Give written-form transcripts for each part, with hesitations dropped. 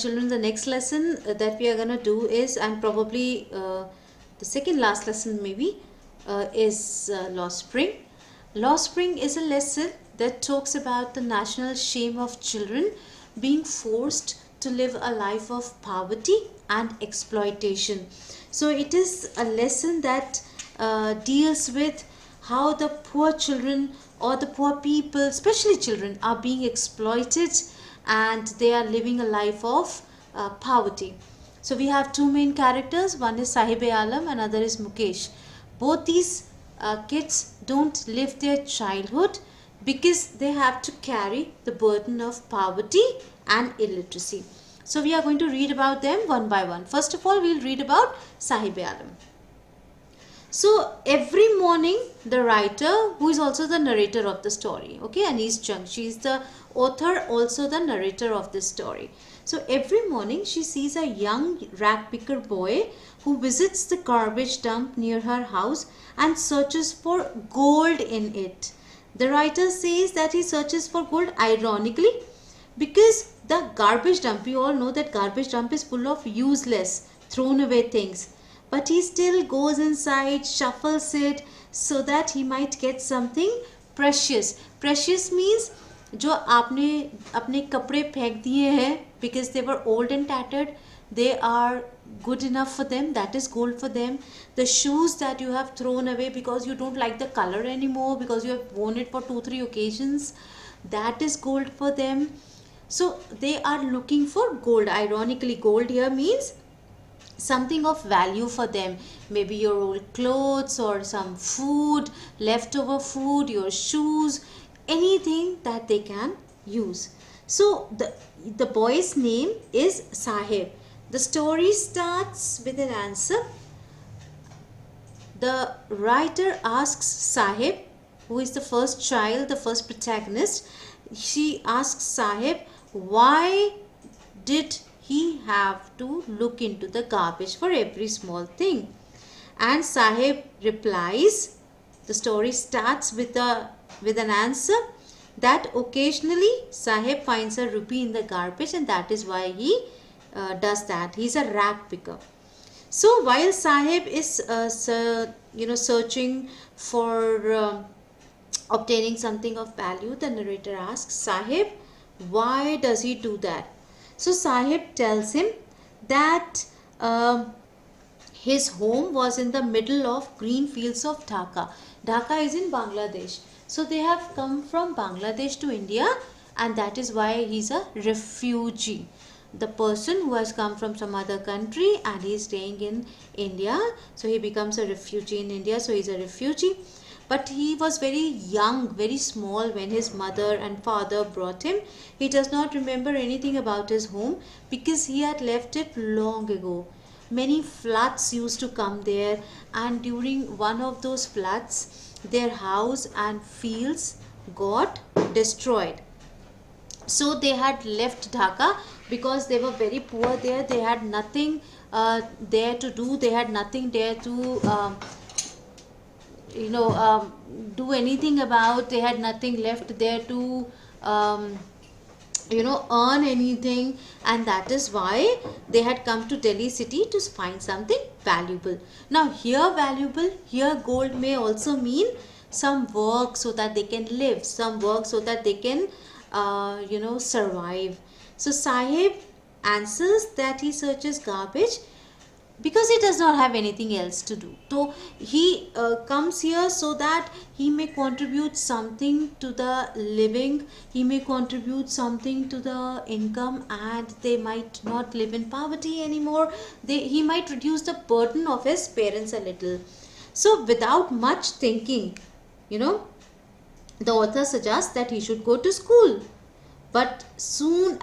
children, the next lesson that we are going to do is, and probably the second last lesson maybe, is Lost Spring. Lost Spring is a lesson that talks about the national shame of children being forced to live a life of poverty and exploitation. So it is a lesson that deals with how the poor children or the poor people, especially children, are being exploited and they are living a life of poverty. So we have two main characters, one is Sahib-e-Alam, another is Mukesh. Both these kids don't live their childhood because they have to carry the burden of poverty and illiteracy. So we are going to read about them one by one. First of all, we'll read about Sahib-e-Alam. So every morning the writer, who is also the narrator of the story, okay, Anees Jung, she is the author, also the narrator of this story. So every morning she sees a young rag picker boy who visits the garbage dump near her house and searches for gold in it. The writer says that he searches for gold ironically because the garbage dump, we all know that garbage dump is full of useless, thrown away things. But he still goes inside, shuffles it so that he might get something precious. Precious means जो आपने अपने कपड़े फेंक दिए हैं because they were old and tattered, they are good enough for them, that is gold for them. The shoes that you have thrown away because you don't like the color anymore, because you have worn it for 2-3 occasions, that is gold for them. So they are looking for gold. Ironically, gold here means something of value for them, maybe your old clothes or some food, leftover food, your shoes, anything that they can use. So the boy's name is Sahib. The story starts with an answer. The writer asks Sahib, who is the first child, the first protagonist, she asks Sahib, why did he have to look into the garbage for every small thing? And Sahib replies, the story starts with an answer that occasionally Sahib finds a rupee in the garbage and that is why he does that. He's a rag picker. So while Sahib is searching for obtaining something of value, the narrator asks Sahib, why does he do that? So Sahib tells him that his home was in the middle of green fields of Dhaka. Dhaka is in Bangladesh. So they have come from Bangladesh to India and that is why he's a refugee. The person who has come from some other country and he is staying in India. So he becomes a refugee in India. So he's a refugee. But he was very young, very small when his mother and father brought him. He does not remember anything about his home because he had left it long ago. Many floods used to come there and during one of those floods, their house and fields got destroyed. So they had left Dhaka because they were very poor there. They had nothing there to do. They had nothing there to do anything about. They had nothing left there to earn anything, and that is why they had come to Delhi city to find something valuable. Now here valuable, here gold may also mean some work so that they can live, some work so that they can survive. So Sahib answers that he searches garbage because he does not have anything else to do. So he comes here so that he may contribute something to the living, he may contribute something to the income, and they might not live in poverty anymore. He might reduce the burden of his parents a little. So without much thinking, the author suggests that he should go to school. But as soon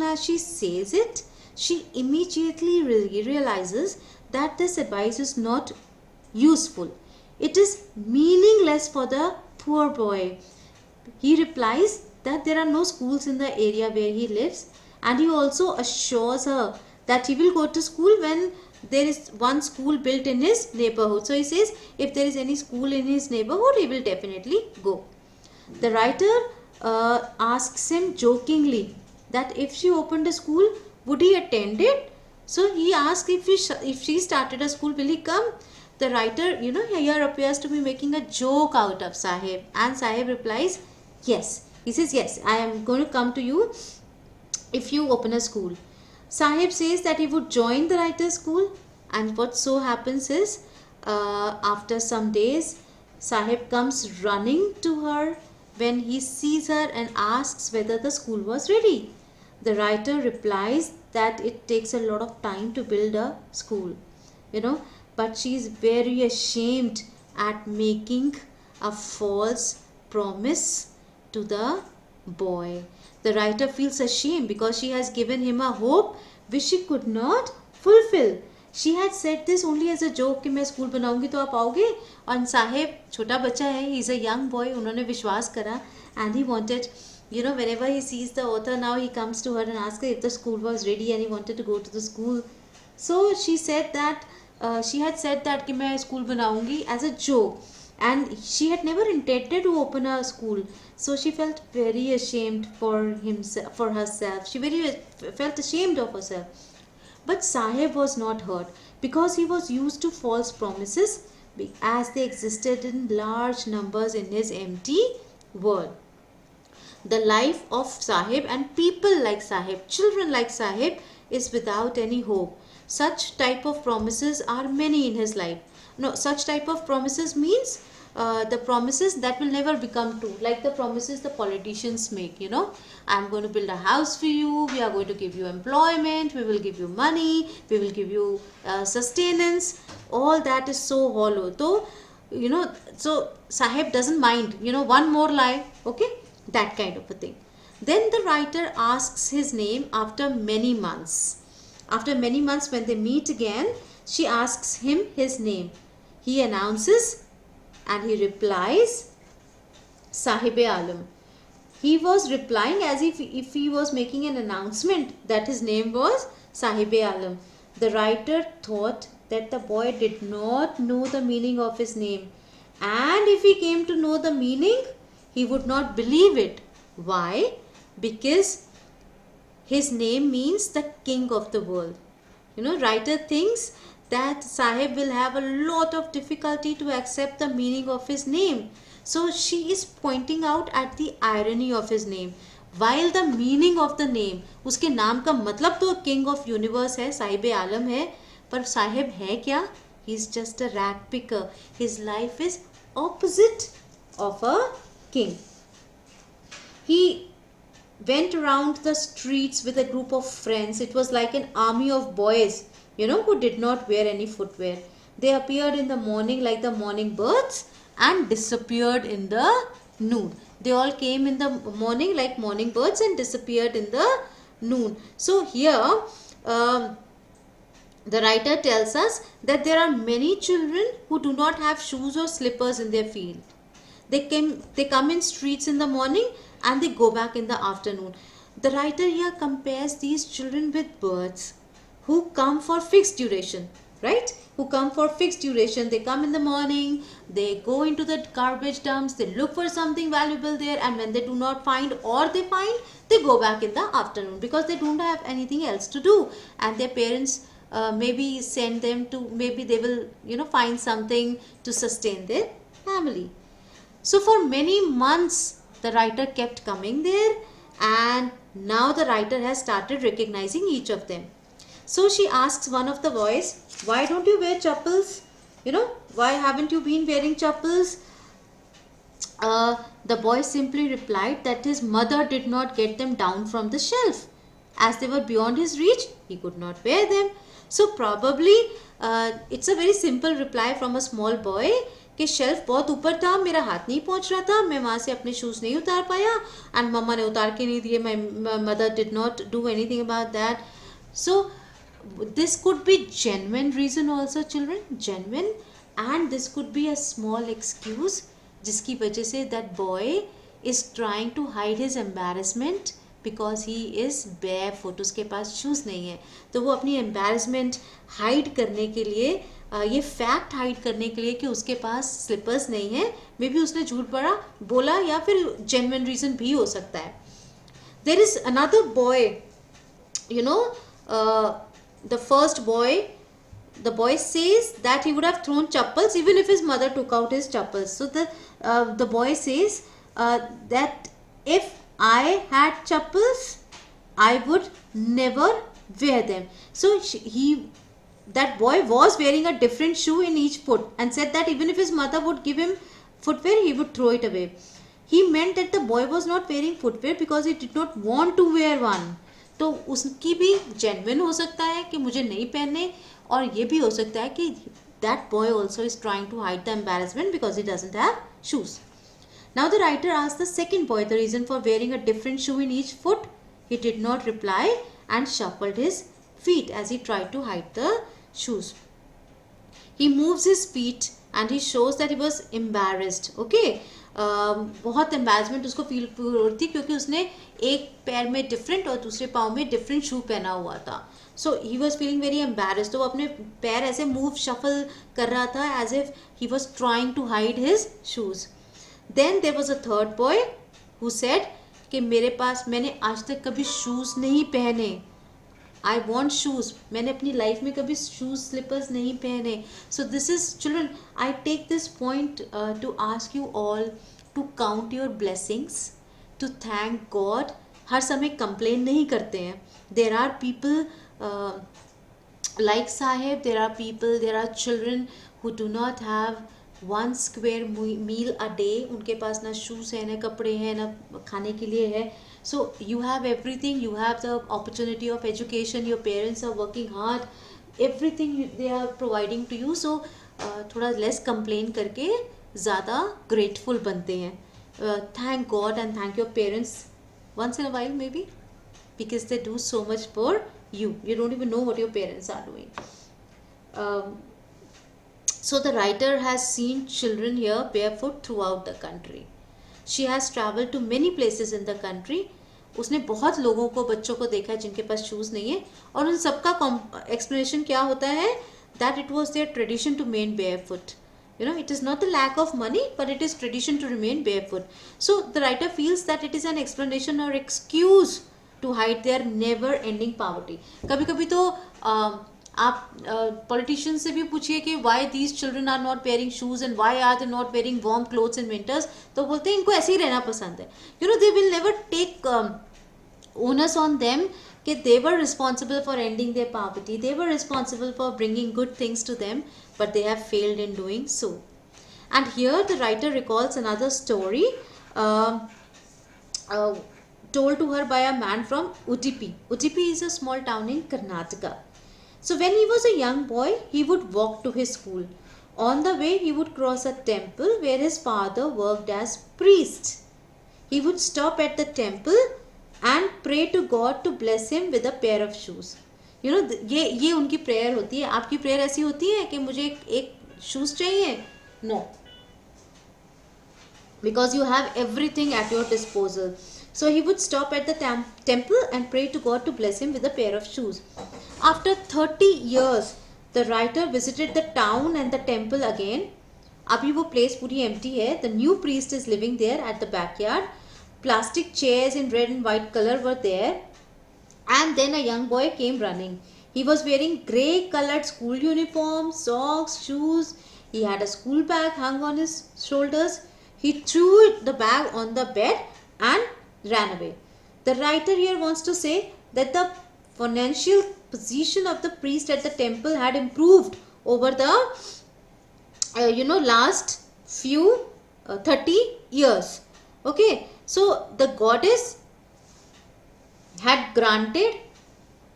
as she says it, she immediately realizes that this advice is not useful. It is meaningless for the poor boy. He replies that there are no schools in the area where he lives, and he also assures her that he will go to school when there is one school built in his neighborhood. So he says if there is any school in his neighborhood, he will definitely go. The writer asks him jokingly that if she opened a school, Would he attend it? So he asked if she started a school, will he come? The writer, here appears to be making a joke out of Sahib, and Sahib replies, yes. He says, yes, I am going to come to you if you open a school. Sahib says that he would join the writer's school, and what so happens is, after some days, Sahib comes running to her when he sees her and asks whether the school was ready. The writer replies that it takes a lot of time to build a school, you know, but she is very ashamed at making a false promise to the boy. The writer feels ashamed because she has given him a hope which she could not fulfill. She had said this only as a joke कि मैं school बनाऊंगी तो आप आओगे, और साहेब छोटा बच्चा है, he is a young boy, उन्होंने विश्वास करा, and he wanted, whenever he sees the author now, he comes to her and asks her if the school was ready, and he wanted to go to the school. So she said that she had said that कि मैं school बनाऊंगी as a joke, and she had never intended to open a school. So she felt very ashamed for herself. She felt ashamed of herself. But Sahib was not hurt because he was used to false promises as they existed in large numbers in his empty world. The life of Sahib and people like Sahib, children like Sahib, is without any hope. Such type of promises are many in his life. No, such type of promises means the promises that will never become true, like the promises the politicians make. I'm going to build a house for you, we are going to give you employment, we will give you money, we will give you sustenance. All that is so hollow. So Sahib doesn't mind, one more lie, okay, that kind of a thing. Then the writer asks his name after many months. After many months, when they meet again, she asks him his name. He announces and he replies, Sahib-e-Alam. He was replying as if he was making an announcement that his name was Sahib-e-Alam. The writer thought that the boy did not know the meaning of his name, and if he came to know the meaning, he would not believe it. Why? Because his name means the king of the world. Writer thinks that Sahib will have a lot of difficulty to accept the meaning of his name. So she is pointing out at the irony of his name. While the meaning of the name, उसके नाम का मतलब तो king of universe है, साहिब-ए-आलम है, पर साहिब है क्या? He is just a rat picker. His life is opposite of a king. He went around the streets with a group of friends. It was like an army of boys, who did not wear any footwear. They appeared in the morning like the morning birds and disappeared in the noon. They all came in the morning like morning birds and disappeared in the noon. So here the writer tells us that there are many children who do not have shoes or slippers in their field. They come in streets in the morning and they go back in the afternoon. The writer here compares these children with birds who come for fixed duration, right? Who come for fixed duration. They come in the morning, they go into the garbage dumps, they look for something valuable there, and when they do not find or they find, they go back in the afternoon because they don't have anything else to do, and their parents maybe send them to, maybe they will find something to sustain their family. So for many months the writer kept coming there, and now the writer has started recognizing each of them. So she asks one of the boys, why don't you wear chappals? Why haven't you been wearing chappals? The boy simply replied that his mother did not get them down from the shelf. As they were beyond his reach, he could not wear them. So probably it's a very simple reply from a small boy कि shelf बहुत ऊपर था, मेरा हाथ नहीं पहुंच रहा था, मैं वहाँ से अपने शूज़ नहीं उतार पाया, एंड मम्मा ने उतार के नहीं दिए, my mother did not do anything about that. So this could be genuine reason also, children, genuine, and this could be a small excuse जिसकी वजह से that boy is trying to hide his embarrassment because he is barefoot. उसके पास shoes नहीं है, तो वो अपनी embarrassment hide करने के लिए, ये फैक्ट हाइड करने के लिए कि उसके पास स्लिपर्स नहीं है, मे बी उसने झूठ बोला या फिर जेन्युइन रीज़न भी हो सकता है. There is another boy, the first boy, the boy says that he would have thrown chappals even if his mother took out his chappals. So the boy says that if I had chappals, I would never wear them. So that boy was wearing a different shoe in each foot and said that even if his mother would give him footwear, he would throw it away. He meant that the boy was not wearing footwear because he did not want to wear one. तो उसकी भी genuine हो सकता है कि मुझे नहीं पहनने, और ये भी हो सकता है कि that boy also is trying to hide the embarrassment because he doesn't have shoes. Now the writer asked the second boy the reason for wearing a different shoe in each foot. He did not reply and shuffled his feet as he tried to hide the shoes. He moves his feet and he shows that he was embarrassed. Okay. बहुत embarrassment उसको feel हो रही थी क्योंकि उसने एक पैर में डिफरेंट और दूसरे पाँव में डिफरेंट शू पहना हुआ था. सो ही वॉज फीलिंग वेरी एम्बैरस्ड. तो वो अपने पैर ऐसे मूव शफल कर रहा था as if he was trying to hide his shoes. Then there was a third boy who said कि मेरे पास, मैंने आज तक कभी शूज़ नहीं पहने. I want shoes. मैंने अपनी लाइफ में कभी शूज़ स्लीपर्स नहीं पहने. So this is children, I take this point to ask you all to count your blessings, to thank God. हर समय कंप्लेन नहीं करते हैं. There are people like Sahib, there are people, there are children who do not have one square meal a day. उनके पास ना shoes है, ना कपड़े हैं, ना खाने के लिए है. So you have everything, you have the opportunity of education, your parents are working hard, everything they are providing to you. So थोड़ा less complain करके ज़्यादा grateful बनते हैं. Thank God and thank your parents once in a while maybe, because they do so much for you. You don't even know what your parents are doing. So the writer has seen children here barefoot throughout the country. She has traveled to many places in the country. उसने बहुत लोगों को, बच्चों को देखा है जिनके पास shoes नहीं है, और उन सबका एक्सप्लेनेशन क्या होता है, that it was their tradition to remain barefoot. You know, it is not the lack of money, but it is tradition to remain barefoot. So the writer feels that it is an explanation or excuse to hide their never ending poverty. कभी कभी तो आप politician से भी पूछिए कि why these children are not wearing shoes and why are they not wearing warm clothes in winters, तो बोलते हैं इनको ऐसे ही रहना पसंद है. You know, they will never take onus on them कि they were responsible for ending their poverty, they were responsible for bringing good things to them, but they have failed in doing so. And here the writer recalls another story told to her by a man from Udupi. Udupi is a small town in Karnataka. So when he was a young boy, he would walk to his school. On the way, he would cross a temple where his father worked as priest. He would stop at the temple and pray to God to bless him with a pair of shoes. You know, ये उनकी prayer होती है. आपकी prayer ऐसी होती है कि मुझे एक शूज़ चाहिए? No. Because you have everything at your disposal. So he would stop at the temple and pray to God to bless him with a pair of shoes. After 30 years, the writer visited the town and the temple again. अभी वो place पूरी empty है. The new priest is living there at the backyard. Plastic chairs in red and white color were there. And then a young boy came running. He was wearing grey colored school uniform, socks, shoes. He had a school bag hung on his shoulders. He threw the bag on the bed and ran away. The writer here wants to say that the financial position of the priest at the temple had improved over the last few 30 years. Okay, so the goddess had granted,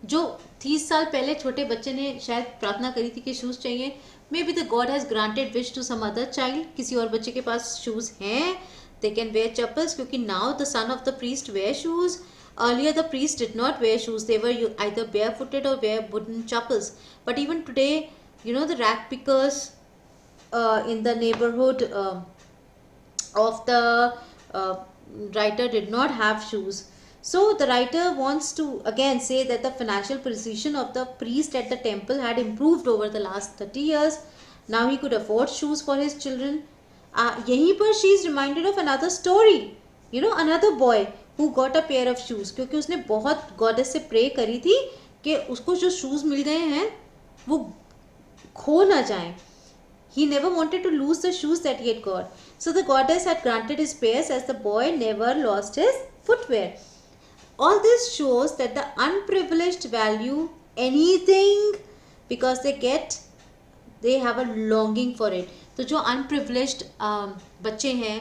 जो 30 साल पहले छोटे बच्चे ने शायद प्रार्थना करी थी कि शूज़ चाहिए, maybe the God has granted wish to some other child. किसी और बच्चे के पास शूज़ हैं, they can wear chappals, क्योंकि now the son of the priest wear shoes. Earlier the priest did not wear shoes, they were either barefooted or wear wooden chappals. But even today, the rag pickers in the neighborhood of the writer did not have shoes. So the writer wants to again say that the financial position of the priest at the temple had improved over the last 30 years. Now he could afford shoes for his children. यहीं पर she is reminded of another story. Another boy who got a pair of shoes, क्योंकि उसने बहुत goddess से pray करी थी कि उसको जो शूज़ मिल गए हैं वो खो ना जाएं. He never wanted to lose the shoes that he had got. So the goddess had granted his prayers as the boy never lost his footwear. All this shows that the unprivileged value anything because they have a longing for it. तो जो unprivileged बच्चे हैं,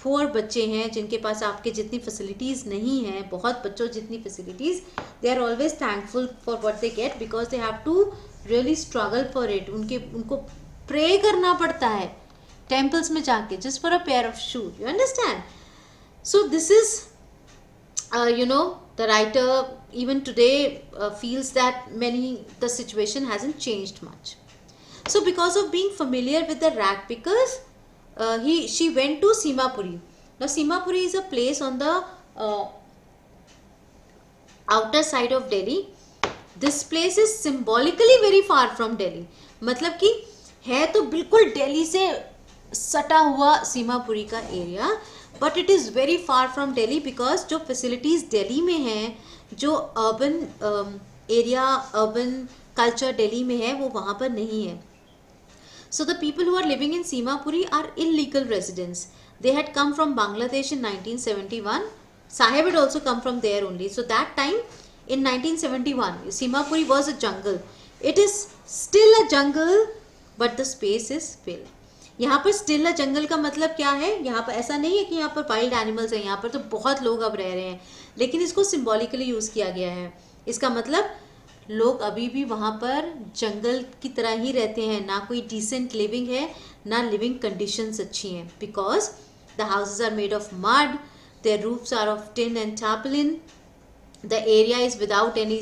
poor बच्चे हैं, जिनके पास आपके जितनी facilities नहीं हैं, बहुत बच्चों जितनी facilities, they are always thankful for what they get because they have to really struggle for it. उनको प्रे करना पड़ता है टेम्पल्स में जाके just for a pair of shoes. You understand? So this is the writer even today feels that the situation hasn't changed much. So because of being familiar with the rag pickers, she went to Simapuri. Now Simapuri is a place on the outer side of Delhi. This place is symbolically very far from Delhi. मतलब कि है तो बिल्कुल दिल्ली से सटा हुआ सीमापुरी का area, but it is very far from Delhi because जो फैसिलिटीज़ दिल्ली में हैं, जो urban area, urban culture Delhi में है, वो वहाँ पर नहीं है. So the people who are living in Simapuri are illegal residents. They had come from Bangladesh in 1971. Sahib had also come from there only. So that time in 1971, Simapuri was a jungle. It is still a jungle, but the space is filled. यहाँ पर still a जंगल का मतलब क्या है? यहाँ पर ऐसा नहीं है कि यहाँ पर वाइल्ड एनिमल्स हैं, यहाँ पर तो बहुत लोग अब रह रहे हैं, लेकिन इसको सिम्बॉलिकली यूज़ किया गया है. इसका मतलब लोग अभी भी वहाँ पर जंगल की तरह ही रहते हैं, ना कोई डिसेंट लिविंग है, ना लिविंग कंडीशंस अच्छी हैं, because the houses are made of mud, their roofs are of tin and tarpaulin, the area is without any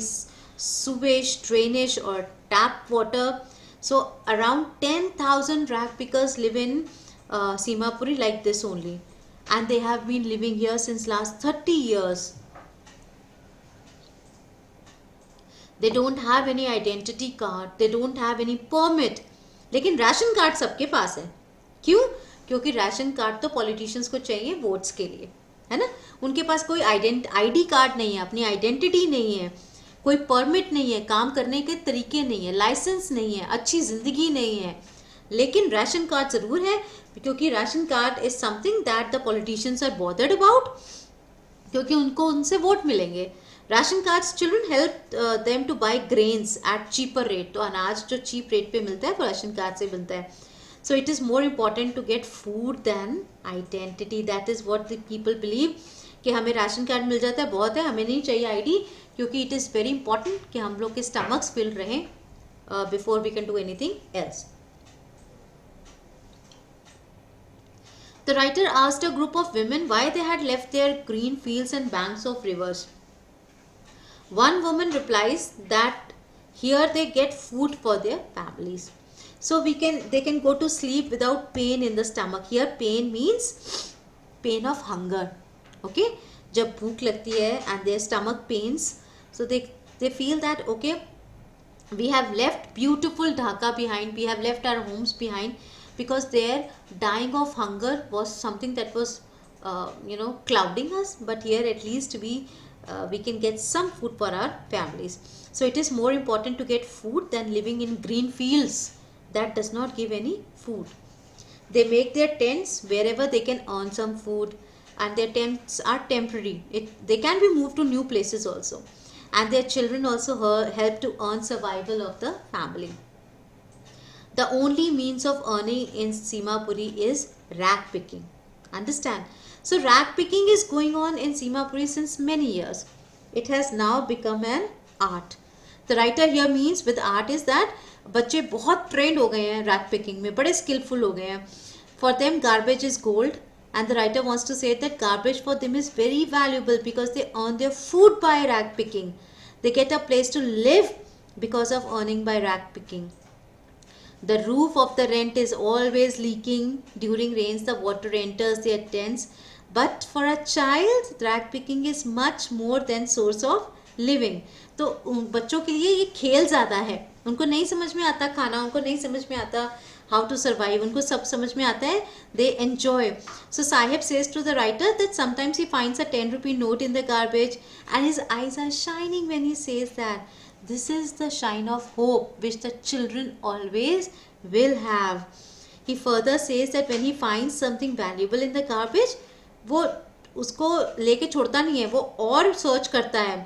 sewage, drainage or tap water. So around 10,000 rag pickers live in Simapuri like this only, and they have been living here since last 30 years. They don't have any identity card, they don't have any permit, लेकिन ration card सबके पास है. क्यों? क्योंकि ration card तो politicians को चाहिए votes के लिए, है ना. उनके पास कोई आईडी कार्ड नहीं है, अपनी आइडेंटिटी नहीं है, कोई परमिट नहीं है, काम करने के तरीके नहीं है, लाइसेंस नहीं है, अच्छी ज़िंदगी नहीं है, लेकिन राशन कार्ड ज़रूर है, क्योंकि ration card is something that the politicians are bothered about, क्योंकि उनको उनसे वोट मिलेंगे. Ration cards children help them to buy grains at cheaper rate. तो अनाज जो चीप रेट पे मिलता है वो राशन कार्ड से मिलता है. So it is more important to get food than identity. That is what the people believe कि हमें राशन कार्ड मिल जाता है, बहुत है, हमें नहीं चाहिए आईडी, क्योंकि इट इज़ वेरी इंपॉर्टेंट कि हम लोग के स्टमक्स फिल रहें before we can do anything else. The writer asked a group of women why they had left their green fields and banks of rivers. One woman replies that here they get food for their families. So they can go to sleep without pain in the stomach. Here pain means pain of hunger. Okay? जब भूख लगती है and their stomach pains, so they feel that okay, we have left beautiful Dhaka behind, we have left our homes behind, because their dying of hunger was something that was clouding us, but here at least we can get some food for our families. So it is more important to get food than living in green fields that does not give any food. They make their tents wherever they can earn some food, and their tents are temporary. They can be moved to new places also, and their children also help to earn survival of the family. The only means of earning in Simapuri is rag picking. Understand? So rag picking is going on in Simapuri since many years. It has now become an art. The writer here means with art is that बच्चे बहुत trained हो गए हैं rag picking में, बड़े skillful हो गए हैं. For them garbage is gold, and the writer wants to say that garbage for them is very valuable because they earn their food by rag picking. They get a place to live because of earning by rag picking. The roof of the rent is always leaking. During rains, the water enters their tents. But for a child, rag picking is much more than source of living. तो बच्चों के लिए ये खेल ज़्यादा है. उनको नहीं समझ में आता खाना, उनको नहीं समझ में आता how to survive. उनको सब समझ में आता है, they enjoy. So Sahib says to the writer that sometimes he finds a 10 rupee note in the garbage and his eyes are shining when he says that. This is the shine of hope which the children always will have. He further says that when he finds something valuable in the garbage, वो उसको लेके छोड़ता नहीं है, वो और search करता है.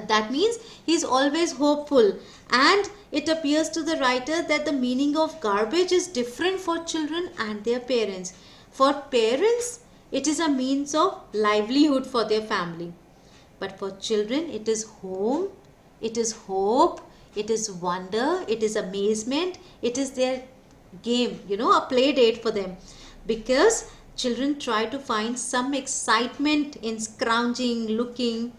That means he is always hopeful, and it appears to the writer that the meaning of garbage is different for children and their parents. For parents, it is a means of livelihood for their family, but for children, it is home, it is hope, it is wonder, it is amazement, it is their game, a play date for them, because children try to find some excitement in scrounging, looking.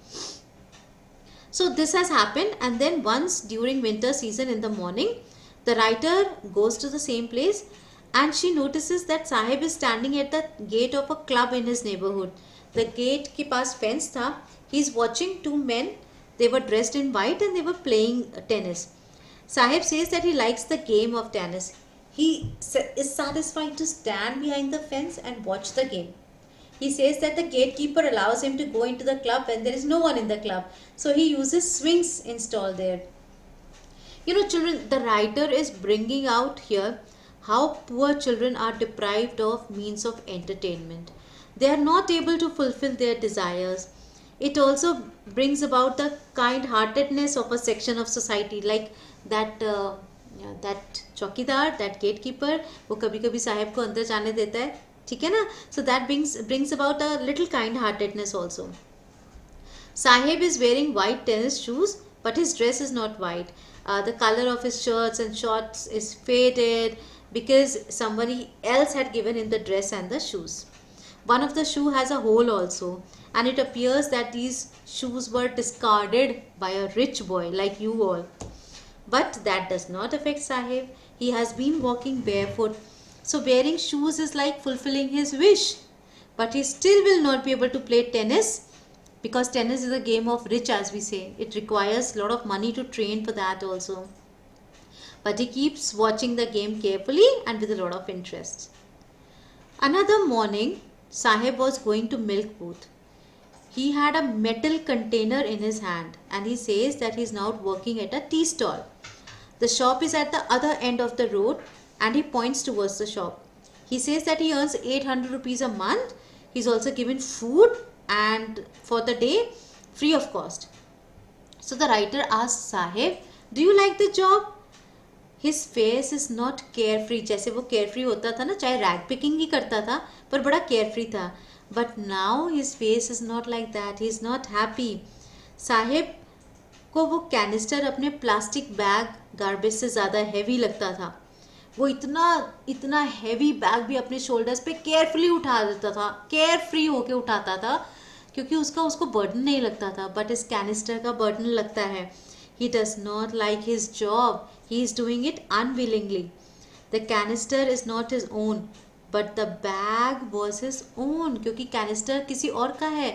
So this has happened, and then once during winter season in the morning, the writer goes to the same place and she notices that Sahib is standing at the gate of a club in his neighborhood. The gate के पास fence था. He is watching two men. They were dressed in white and they were playing tennis. Sahib says that he likes the game of tennis. He is satisfied to stand behind the fence and watch the game. He says that the gatekeeper allows him to go into the club when there is no one in the club. So he uses swings installed there. Children, the writer is bringing out here how poor children are deprived of means of entertainment. They are not able to fulfill their desires. It also brings about the kind-heartedness of a section of society, like that that चौकीदार, that gatekeeper, वो कभी कभी साहब को अंदर जाने देता है, ठीक है ना. So that brings about a little kind-heartedness also. Sahib is wearing white tennis shoes, but his dress is not white. The color of his shirts and shorts is faded because somebody else had given him the dress and the shoes. One of the shoe has a hole also, and it appears that these shoes were discarded by a rich boy like you all. But that does not affect Sahib. He has been walking barefoot. So wearing shoes is like fulfilling his wish. But he still will not be able to play tennis, because tennis is a game of rich, as we say. It requires a lot of money to train for that also. But he keeps watching the game carefully and with a lot of interest. Another morning, Sahib was going to milk booth. He had a metal container in his hand and he says that he is now working at a tea stall. The shop is at the other end of the road and he points towards the shop. He says that he earns 800 rupees a month. He is also given food and for the day free of cost. So the writer asks Sahib, do you like the job? His face is not carefree. जैसे वो carefree होता था ना, चाहे rag picking ही करता था पर बड़ा carefree था. But now his face is not like that. He is not happy. Sahib को वो कैनिस्टर अपने प्लास्टिक बैग गार्बेज से ज़्यादा हैवी लगता था. वो इतना हैवी बैग भी अपने शोल्डर्स पे केयरफुली उठा देता था, केयर फ्री होके उठाता था, क्योंकि उसको बर्डन नहीं लगता था. बट इस कैनिस्टर का बर्डन लगता है. He does not like his job. He is doing it unwillingly. The canister is not his own, but the bag was his own. क्योंकि कैनिस्टर किसी और का है.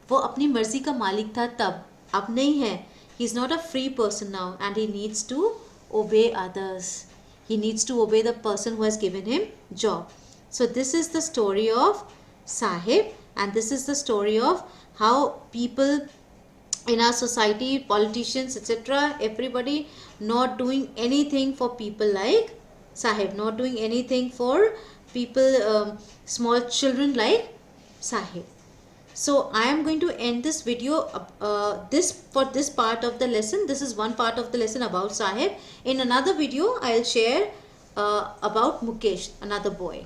वो अपनी मर्जी का मालिक था तब, अब नहीं है. He is not a free person now and he needs to obey others. He needs to obey the person who has given him job. So this is the story of Sahib, and this is the story of how people in our society, politicians, etc., everybody not doing anything for people like Sahib, not doing anything for people, small children like Sahib. So I am going to end this video for this part of the lesson. This is one part of the lesson about Sahib. In another video I will share about Mukesh, another boy.